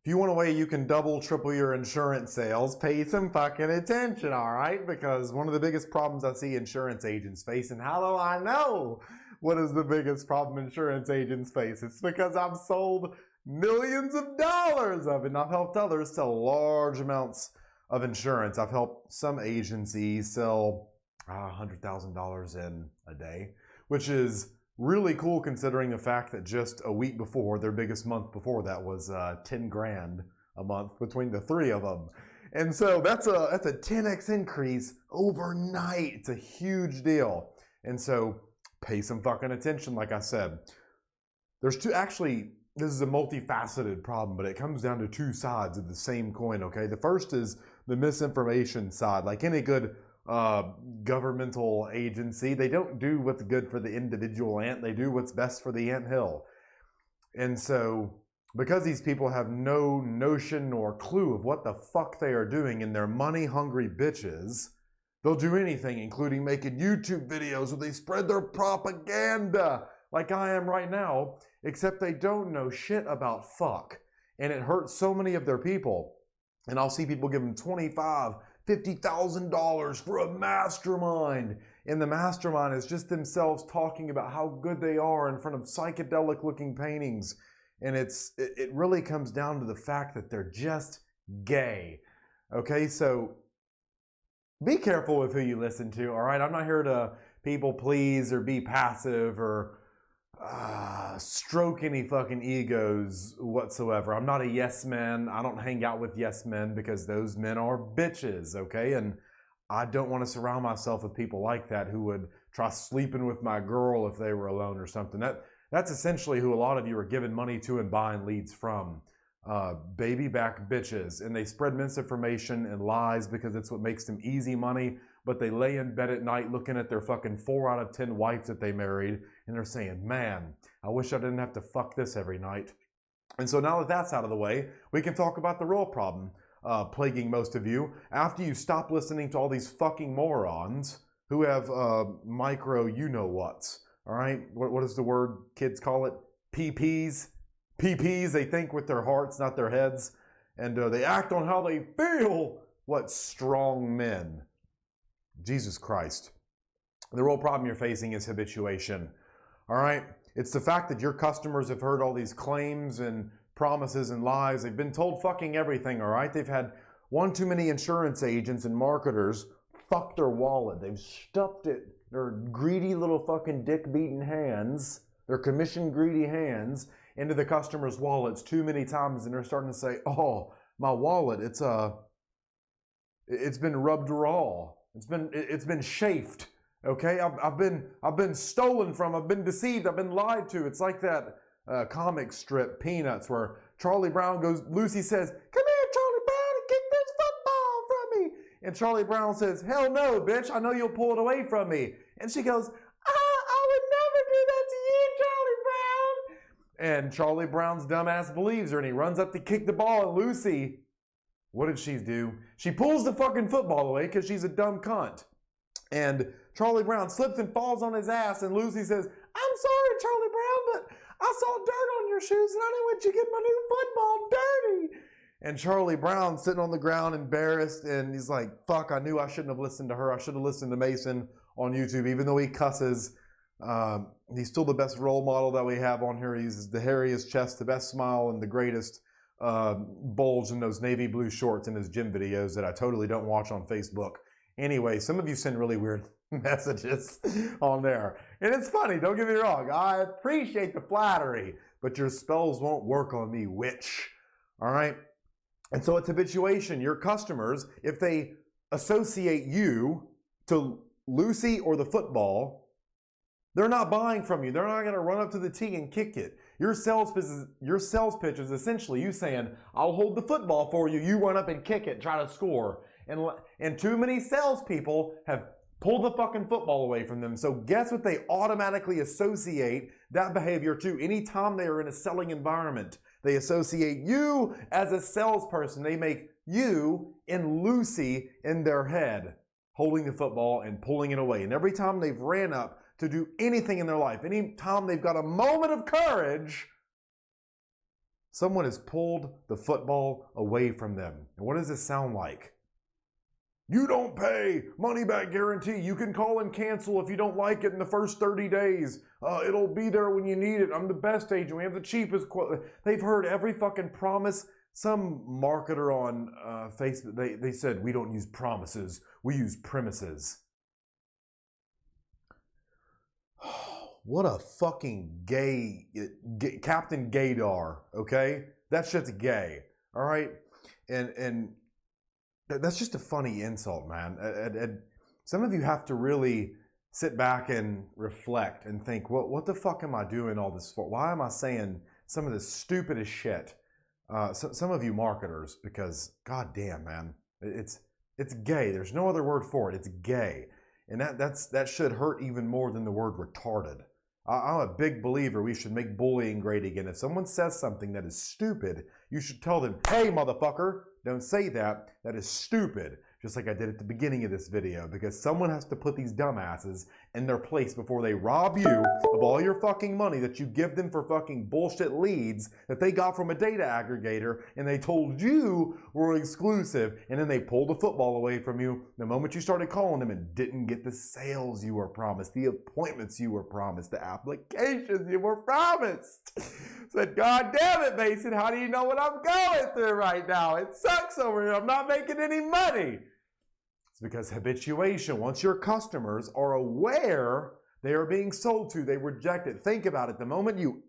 If you want a way you can double, triple your insurance sales, pay some fucking attention, all right? Because one of the biggest problems I see insurance agents face, and how do I know what is the biggest problem insurance agents face? It's because I've sold millions of dollars of it, and I've helped others sell large amounts of insurance. I've helped some agencies sell $100,000 in a day, which is really cool considering the fact that just a week before, their biggest month before that was 10 grand a month between the three of them. And so that's a 10x increase overnight. It's a huge deal. And so pay some fucking attention, like I said. There's actually, this is a multifaceted problem, but it comes down to two sides of the same coin, okay? The first is the misinformation side. Like any good governmental agency, they don't do what's good for the individual ant, they do what's best for the anthill. And so because these people have no notion or clue of what the fuck they are doing, and they're money hungry bitches, they'll do anything, including making YouTube videos where they spread their propaganda like I am right now, except they don't know shit about fuck, and it hurts so many of their people. And I'll see people give them $25,000, $50,000 for a mastermind. And the mastermind is just themselves talking about how good they are in front of psychedelic looking paintings. And it really comes down to the fact that they're just gay. Okay, so be careful with who you listen to, all right? I'm not here to people please or be passive or stroke any fucking egos whatsoever. I'm not a yes man. I don't hang out with yes men because those men are bitches, okay? And I don't want to surround myself with people like that who would try sleeping with my girl if they were alone or something. That's essentially who a lot of you are giving money to and buying leads from. Baby back bitches. And they spread misinformation and lies because it's what makes them easy money. But they lay in bed at night looking at their fucking 4 out of 10 wives that they married, and they're saying, man, I wish I didn't have to fuck this every night. And so now that that's out of the way, we can talk about the real problem plaguing most of you. After you stop listening to all these fucking morons who have micro you-know-whats, all right? What is the word kids call it? PPs? PPs, they think with their hearts, not their heads. And they act on how they feel. What strong men. Jesus Christ. The real problem you're facing is habituation. All right? It's the fact that your customers have heard all these claims and promises and lies. They've been told fucking everything, all right? They've had one too many insurance agents and marketers fuck their wallet. They've stuffed it, their greedy little fucking dick-beating hands, their commission-greedy hands, into the customer's wallets too many times, and they're starting to say, oh, my wallet, it's been rubbed raw. It's been chafed, okay? I've been stolen from, I've been deceived, I've been lied to. It's like that comic strip, Peanuts, where Charlie Brown goes, Lucy says, come here, Charlie Brown, and kick this football from me. And Charlie Brown says, hell no, bitch, I know you'll pull it away from me. And she goes, I would never do that to you, Charlie Brown. And Charlie Brown's dumbass believes her, and he runs up to kick the ball, and Lucy, what did she do? She pulls the fucking football away because she's a dumb cunt. And Charlie Brown slips and falls on his ass, and Lucy says, I'm sorry, Charlie Brown, but I saw dirt on your shoes, and I didn't want you to get my new football dirty. And Charlie Brown sitting on the ground embarrassed, and he's like, fuck, I knew I shouldn't have listened to her. I should have listened to Mason on YouTube, even though he cusses. He's still the best role model that we have on here. He's the hairiest chest, the best smile, and the greatest bulge in those navy blue shorts in his gym videos that I totally don't watch on Facebook. Anyway, some of you send really weird messages on there. And it's funny, don't get me wrong. I appreciate the flattery, but your spells won't work on me, witch. All right? And so it's habituation. Your customers, if they associate you to Lucy or the football, they're not buying from you. They're not going to run up to the tee and kick it. Your sales pitch is essentially you saying, I'll hold the football for you. You run up and kick it, try to score. And too many salespeople have pulled the fucking football away from them. So guess what they automatically associate that behavior to anytime they are in a selling environment? They associate you as a salesperson. They make you and Lucy in their head, holding the football and pulling it away. And every time they've ran up to do anything in their life, any time they've got a moment of courage, Someone has pulled the football away from them. And what does this sound like? You don't pay, money back guarantee. You can call and cancel if you don't like it in the first 30 days. It'll be there when you need it. I'm the best agent. We have the cheapest quote. They've heard every fucking promise. Some marketer on Facebook, they said, we don't use promises, we use premises. What a fucking gay Captain Gaydar, okay? That shit's gay, all right? And that's just a funny insult, man. And some of you have to really sit back and reflect and think, what the fuck am I doing all this for? Why am I saying some of this stupidest shit? Some of you marketers, because goddamn, man, it's gay. There's no other word for it. It's gay, and that should hurt even more than the word retarded. I'm a big believer we should make bullying great again. If someone says something that is stupid, you should tell them, hey, motherfucker, don't say that. That is stupid. Just like I did at the beginning of this video, because someone has to put these dumbasses in their place before they rob you of all your fucking money that you give them for fucking bullshit leads that they got from a data aggregator and they told you were exclusive, and then they pulled the football away from you the moment you started calling them and didn't get the sales you were promised, the appointments you were promised, the applications you were promised. Said, God damn it, Mason, how do you know what I'm going through right now? It sucks over here. I'm not making any money. It's because habituation, once your customers are aware they are being sold to, they reject it. Think about it. The moment you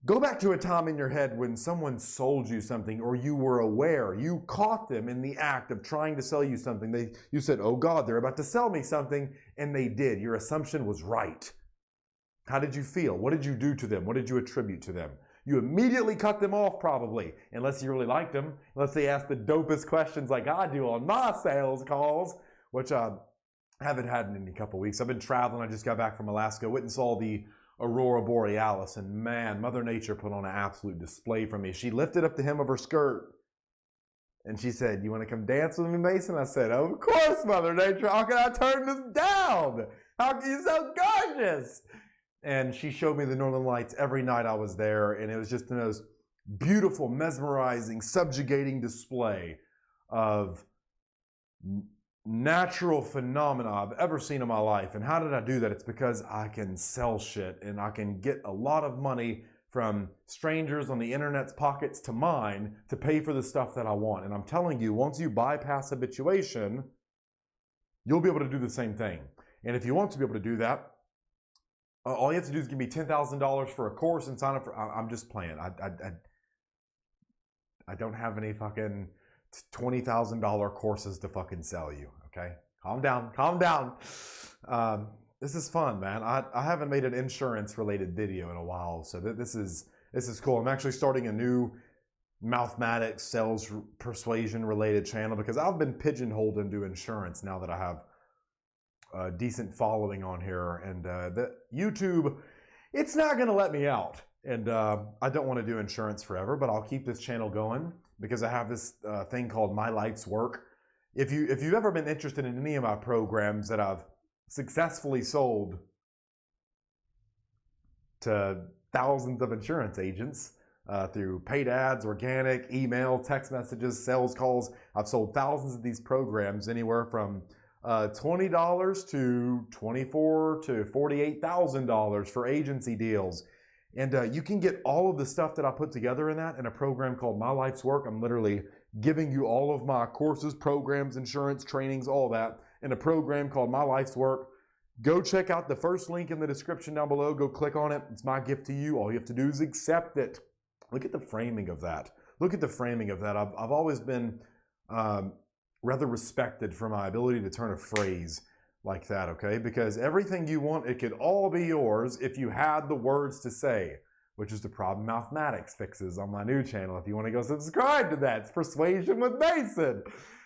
go back to a time in your head when someone sold you something, or you were aware, you caught them in the act of trying to sell you something. You said, oh God, they're about to sell me something, and they did. Your assumption was right. How did you feel? What did you do to them? What did you attribute to them? You immediately cut them off, probably, unless you really liked them, unless they asked the dopest questions like I do on my sales calls, which I haven't had in a couple weeks. I've been traveling. I just got back from Alaska, went and saw the Aurora Borealis, and man, Mother Nature put on an absolute display for me. She lifted up the hem of her skirt, and she said, you want to come dance with me, Mason? I said, of course, Mother Nature. How can I turn this down? How can you so gorgeous? And she showed me the Northern Lights every night I was there, and it was just the most beautiful, mesmerizing, subjugating display of natural phenomena I've ever seen in my life. And how did I do that? It's because I can sell shit, and I can get a lot of money from strangers on the internet's pockets to mine to pay for the stuff that I want. And I'm telling you, once you bypass habituation, you'll be able to do the same thing. And if you want to be able to do that, all you have to do is give me $10,000 for a course and sign up for. I'm just playing. I don't have any fucking $20,000 courses to fucking sell you. Okay, calm down, calm down. This is fun, man. I haven't made an insurance related video in a while, so this is cool. I'm actually starting a new Mouthmatics sales persuasion related channel because I've been pigeonholed into insurance now that I have a decent following on here, and the YouTube, it's not going to let me out. And I don't want to do insurance forever, but I'll keep this channel going because I have this thing called My Life's Work. If you've ever been interested in any of my programs that I've successfully sold to thousands of insurance agents through paid ads, organic, email, text messages, sales calls, I've sold thousands of these programs, anywhere from $20 to $24,000 to $48,000 for agency deals. And you can get all of the stuff that I put together in that in a program called My Life's Work. I'm literally giving you all of my courses, programs, insurance, trainings, all that in a program called My Life's Work. Go check out the first link in the description down below. Go click on it. It's my gift to you. All you have to do is accept it. Look at the framing of that. Look at the framing of that. I've always been rather respected for my ability to turn a phrase like that, okay? Because everything you want, it could all be yours if you had the words to say, which is the problem Mouthmatics fixes on my new channel. If you want to go subscribe to that, it's Persuasion with Mason.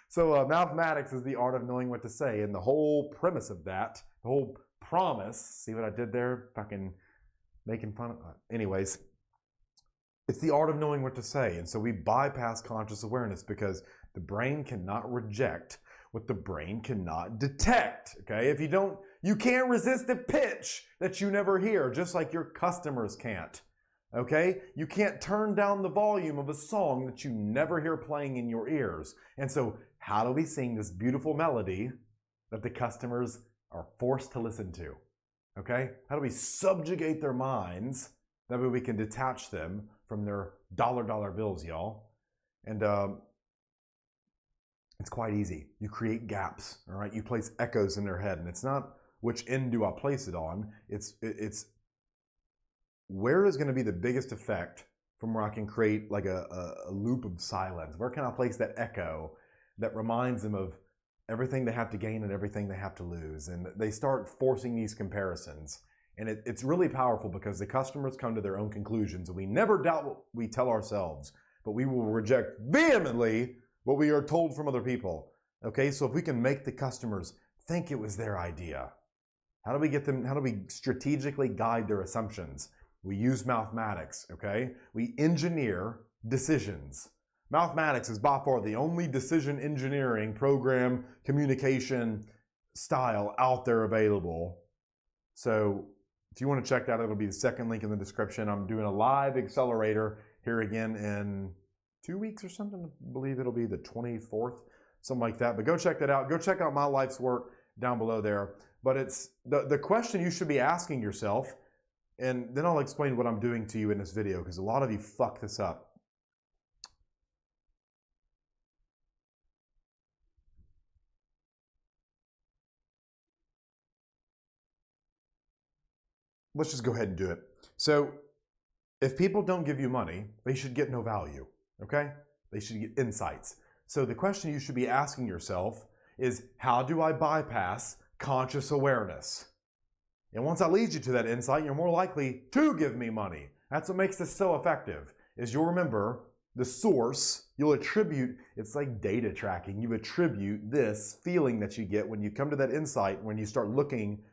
So Mouthmatics is the art of knowing what to say, and the whole premise of that, the whole promise, see what I did there? Fucking making fun of, anyways. It's the art of knowing what to say, and so we bypass conscious awareness because the brain cannot reject what the brain cannot detect, okay? If you can't resist a pitch that you never hear, just like your customers can't. Okay? You can't turn down the volume of a song that you never hear playing in your ears. And so, how do we sing this beautiful melody that the customers are forced to listen to? Okay? How do we subjugate their minds? That way we can detach them from their dollar bills, y'all. And it's quite easy. You create gaps, all right? You place echoes in their head. And it's not which end do I place it on. It's where is going to be the biggest effect from where I can create like a loop of silence? Where can I place that echo that reminds them of everything they have to gain and everything they have to lose? And they start forcing these comparisons. And it's really powerful because the customers come to their own conclusions. And we never doubt what we tell ourselves, but we will reject vehemently what we are told from other people. Okay, so if we can make the customers think it was their idea, how do we get them, how do we strategically guide their assumptions? We use Mouthmatics, okay? We engineer decisions. Mouthmatics is by far the only decision engineering program communication style out there available. So if you want to check that out, it'll be the second link in the description. I'm doing a live accelerator here again in 2 weeks or something. I believe it'll be the 24th, something like that. But go check that out. Go check out my life's work down below there. But it's the question you should be asking yourself, and then I'll explain what I'm doing to you in this video because a lot of you fuck this up. Let's just go ahead and do it. So if people don't give you money, they should get no value, okay? They should get insights. So the question you should be asking yourself is, how do I bypass conscious awareness? And once I lead you to that insight, you're more likely to give me money. That's what makes this so effective, is you'll remember the source. You'll attribute, it's like data tracking. You attribute this feeling that you get when you come to that insight, when you start looking,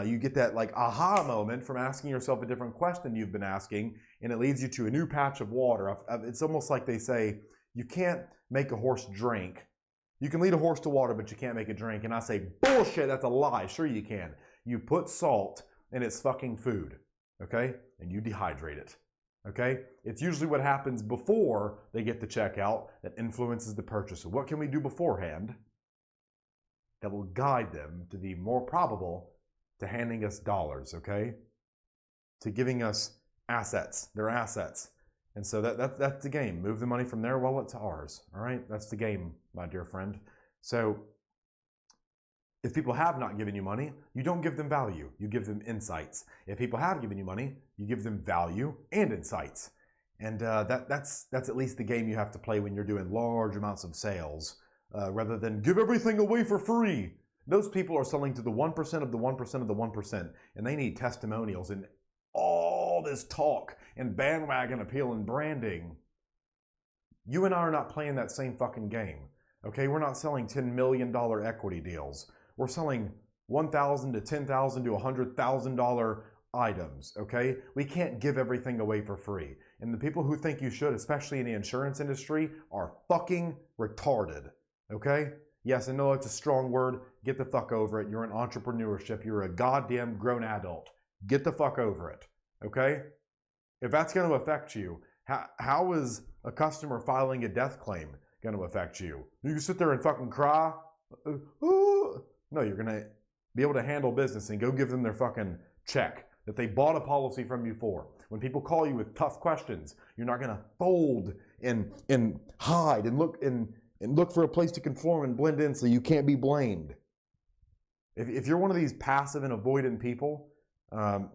you get that like aha moment from asking yourself a different question you've been asking, and it leads you to a new patch of water. It's almost like they say, you can't make a horse drink. You can lead a horse to water, but you can't make it drink. And I say, bullshit, that's a lie. Sure you can. You put salt in its fucking food, okay? And you dehydrate it, okay? It's usually what happens before they get to checkout that influences the purchase. So what can we do beforehand that will guide them to be more probable to handing us dollars, okay? To giving us assets, their assets. And so that's the game. Move the money from their wallet to ours, all right? That's the game, my dear friend. So if people have not given you money, you don't give them value. You give them insights. If people have given you money, you give them value and insights. And that's at least the game you have to play when you're doing large amounts of sales, rather than give everything away for free. Those people are selling to the 1% of the 1% of the 1%, and they need testimonials and all this talk and bandwagon appeal and branding. You and I are not playing that same fucking game. Okay, we're not selling $10 million equity deals. We're selling $1,000 to $10,000 to $100,000 items, okay? We can't give everything away for free. And the people who think you should, especially in the insurance industry, are fucking retarded, okay? Yes, I know it's a strong word. Get the fuck over it. You're in entrepreneurship. You're a goddamn grown adult. Get the fuck over it, okay? If that's going to affect you, how is a customer filing a death claim going to affect you? You can sit there and fucking cry? No, you're going to be able to handle business and go give them their fucking check that they bought a policy from you for. When people call you with tough questions, you're not going to fold and hide and look for a place to conform and blend in so you can't be blamed. If you're one of these passive and avoidant people,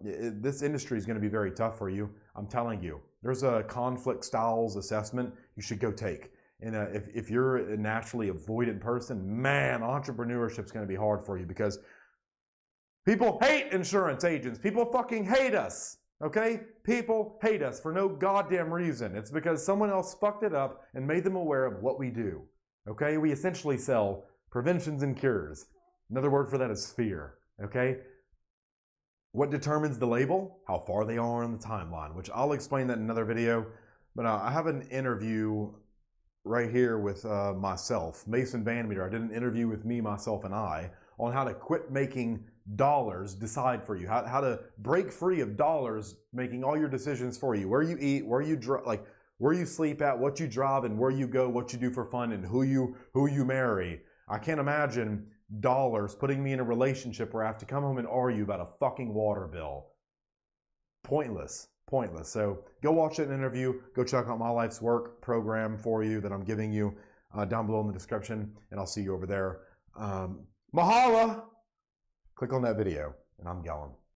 this industry is going to be very tough for you. I'm telling you. There's a conflict styles assessment you should go take. And if you're a naturally avoidant person, man, entrepreneurship is going to be hard for you because people hate insurance agents. People fucking hate us. Okay? People hate us for no goddamn reason. It's because someone else fucked it up and made them aware of what we do. Okay? We essentially sell preventions and cures. Another word for that is fear. Okay? What determines the label? How far they are on the timeline, which I'll explain that in another video. But I have an interview right here with myself, Mason Van Meter. I did an interview with me, myself, and I on how to quit making dollars decide for you, how to break free of dollars making all your decisions for you, where you eat, where you where you sleep at, what you drive, and where you go, what you do for fun, and who you marry. I can't imagine dollars putting me in a relationship where I have to come home and argue about a fucking water bill. Pointless. So go watch that interview. Go check out My Life's Work program for you that I'm giving you down below in the description, and I'll see you over there. Mahala! Click on that video, and I'm going.